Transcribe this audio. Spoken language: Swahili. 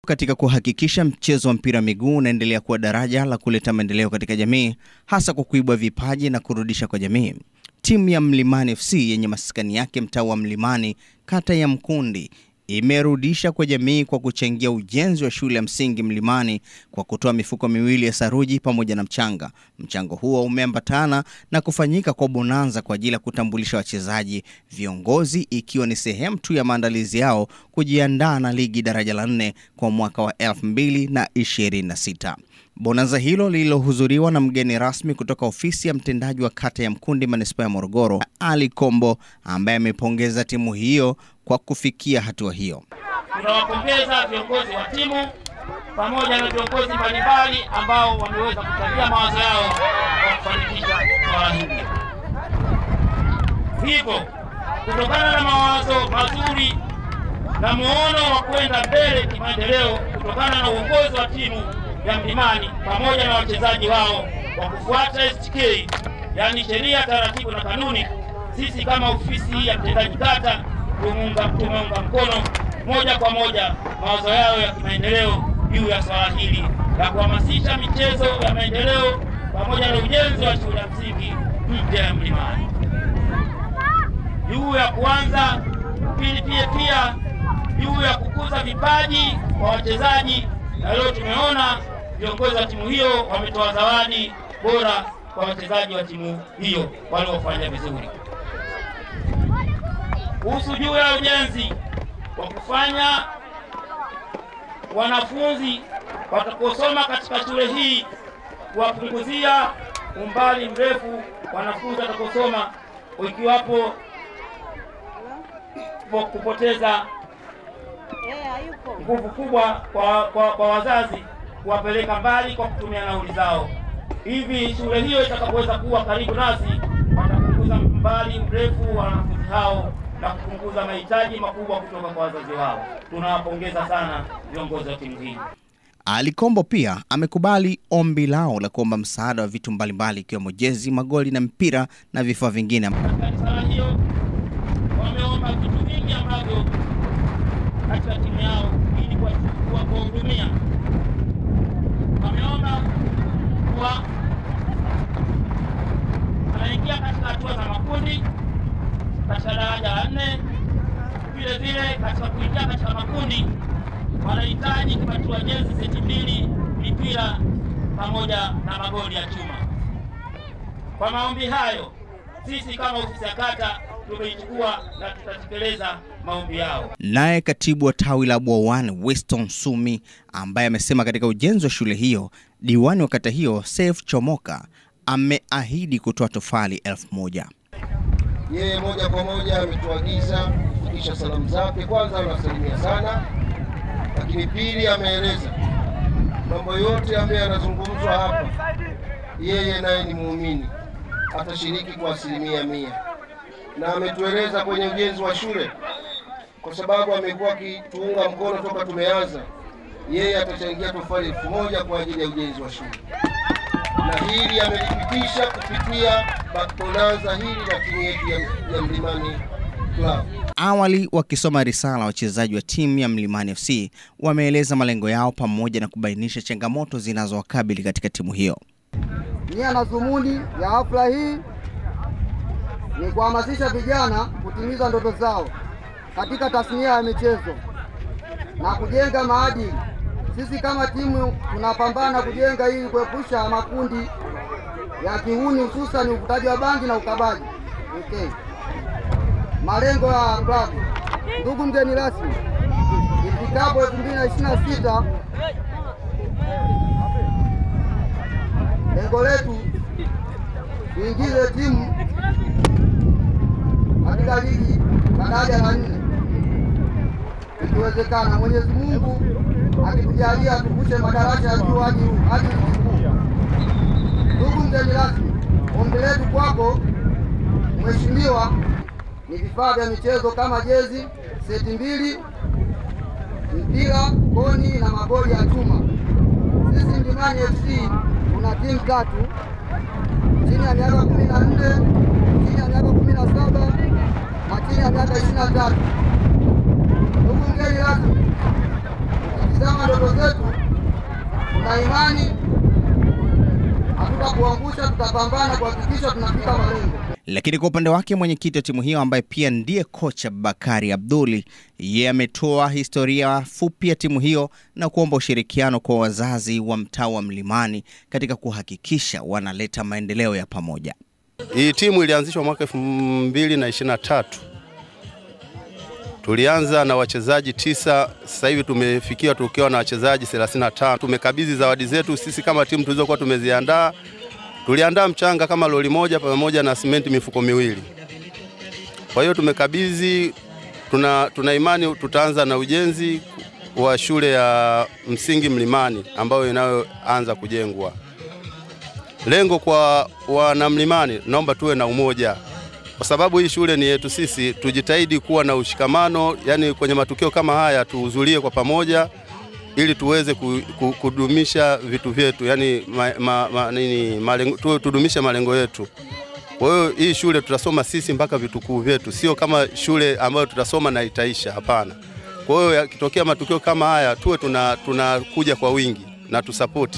Katika kuhakikisha mchezo wa mpira miguu unaendelea kuwa daraja la kuleta maendeleo katika jamii, hasa kwa kuibua vipaji na kurudisha kwa jamii, timu ya Mlimani FC yenye maskani yake mtaa wa Mlimani, kata ya Mkundi, imerudisha kwa jamii kwa kuchangia ujenzi wa shule ya msingi Mlimani kwa kutoa mifuko 2 ya saruji pamoja na mchanga. Mchango huo umeambatana na kufanyika kwa bonanza kwa ajili ya kutambulisha wachezaji viongozi, ikiwa ni sehemu tu ya maandalizi yao kujiandaa na ligi daraja la 4 kwa mwaka wa 2026. Bonanza hilo lililohudhuriwa na mgeni rasmi kutoka ofisi ya mtendaji wa kata ya Mkundi manispaa ya Morogoro, Ali Kombo, ambaye amepongeza timu hiyo kwa kufikia hatua hiyo. Tunawapongeza viongozi wa timu pamoja na viongozi mbalimbali ambao wameweza kuchangia mawazo yao kwa kufanikisha swala hili. Hivyo, kutokana na mawazo mazuri na muono wa kwenda mbele kimaendeleo kutokana na uongozi wa timu ya Mlimani pamoja na wachezaji wao wa kufuata STK, yani sheria, taratibu na kanuni, sisi kama ofisi ya mtendaji kata tumeunga mkono moja kwa moja mawazo yao ya kimaendeleo juu ya swala hili la kuhamasisha michezo ya maendeleo pamoja na ujenzi wa shule ya msingi mpya ya Mlimani. Juu ya kuanza pia juu ya kukuza vipaji kwa wachezaji, na leo tumeona viongozi wa timu hiyo wametoa zawadi bora kwa wachezaji wa timu hiyo waliofanya vizuri. Kuhusu juu ya ujenzi wa kufanya wanafunzi watakosoma katika shule hii, kuwapunguzia umbali mrefu wanafunzi watakosoma, ikiwapo kupoteza nguvu kubwa kwa wazazi kuwapeleka mbali kwa kutumia nauli zao. Hivi shule hiyo itakapoweza kuwa karibu nasi, watapunguza umbali mrefu wa wanafunzi hao na kupunguza mahitaji makubwa kutoka kwa wazazi wao. Tunawapongeza sana viongozi wa timu hii. Ali Kombo pia amekubali ombi lao la kuomba msaada wa vitu mbalimbali ikiwemo jezi, magoli na mpira na vifaa vingine. Katika hiyo wameomba vitu vingi ambavyo katika timu yao ili kuwahudumia. Wameomba kuwa anaingia katika hatua za makundi katika daraja la 4, vile katika kuingia katika makundi wanahitaji kupatiwa jezi seti 2, mipira pamoja na magoli ya chuma. Kwa maombi hayo, sisi kama ofisi ya kata tumeichukua na tutatekeleza maombi yao. Naye katibu wa tawi la Bwawani Weston Sumi, ambaye amesema katika ujenzi wa shule hiyo, diwani wa kata hiyo Saif Chomoka ameahidi kutoa tofali 1000. Yeye moja kwa moja ametuagiza kisha salamu zake. Kwanza anasalimia sana, lakini pili ameeleza mambo yote ambayo yanazungumzwa hapa, yeye naye ni muumini, atashiriki kwa 100%. Na ametueleza kwenye ujenzi wa shule, kwa sababu amekuwa akituunga mkono toka tumeanza, yeye atachangia tofali 1000 kwa ajili ya ujenzi wa shule. Na hili amelipitisha kupitia bonanza hili la timu yetu ya Mlimani Club. Awali wakisoma risala, wachezaji wa timu ya Mlimani FC wameeleza malengo yao pamoja na kubainisha changamoto zinazowakabili katika timu hiyo. Nia na dhumuni ya hafla hii ni kuhamasisha vijana kutimiza ndoto zao katika tasnia ya michezo na kujenga maadili. Sisi kama timu tunapambana kujenga ili kuepusha makundi ya kihuni, hususan uvutaji wa bangi na ukabaji. Okay. Malengo ya klabu. Ndugu mgeni rasmi, ifikapo 2026 lengo letu tuingize timu katika ligi daraja la 4. Ikiwezekana Mwenyezi Mungu akitujalia tupushe madaraja ya juu hadi ligi kuu. Ndugu mgeni rasmi, ombi letu kwako mheshimiwa ni vifaa vya michezo kama jezi seti 2, mpira, koni na magoli ya chuma. Sisi Mlimani FC tuna timu 3 chini ya miaka 14, chini ya miaka 17 na chini ya miaka 23. Ndugu mgeni rasmi, tukitizama ndoto zetu, tuna imani hatutakuangusha, tutapambana kuhakikisha tunafika malengo. Lakini kwa upande wake mwenyekiti wa timu hiyo ambaye pia ndiye kocha Bakari Abduli, yeye ametoa historia fupi ya timu hiyo na kuomba ushirikiano kwa wazazi wa mtaa wa Mlimani katika kuhakikisha wanaleta maendeleo ya pamoja. Hii timu ilianzishwa mwaka 2023. Tulianza na wachezaji 9, sasa hivi tumefikia tukiwa na wachezaji 35. Tumekabidhi zawadi zetu sisi kama timu tulizokuwa tumeziandaa. Tuliandaa mchanga kama lori moja pamoja na simenti mifuko 2. Kwa hiyo tumekabidhi, tuna imani tutaanza na ujenzi wa shule ya msingi Mlimani ambayo inayoanza kujengwa. Lengo kwa wana Mlimani, naomba tuwe na umoja. Kwa sababu hii shule ni yetu sisi, tujitahidi kuwa na ushikamano, yani kwenye matukio kama haya tuhudhurie kwa pamoja ili tuweze kudumisha vitu vyetu, yani tudumishe malengo yetu. Kwa hiyo hii shule tutasoma sisi mpaka vitukuu vyetu, sio kama shule ambayo tutasoma na itaisha, hapana. Kwa hiyo yakitokea matukio kama haya tuwe tunakuja kwa wingi na tusapoti.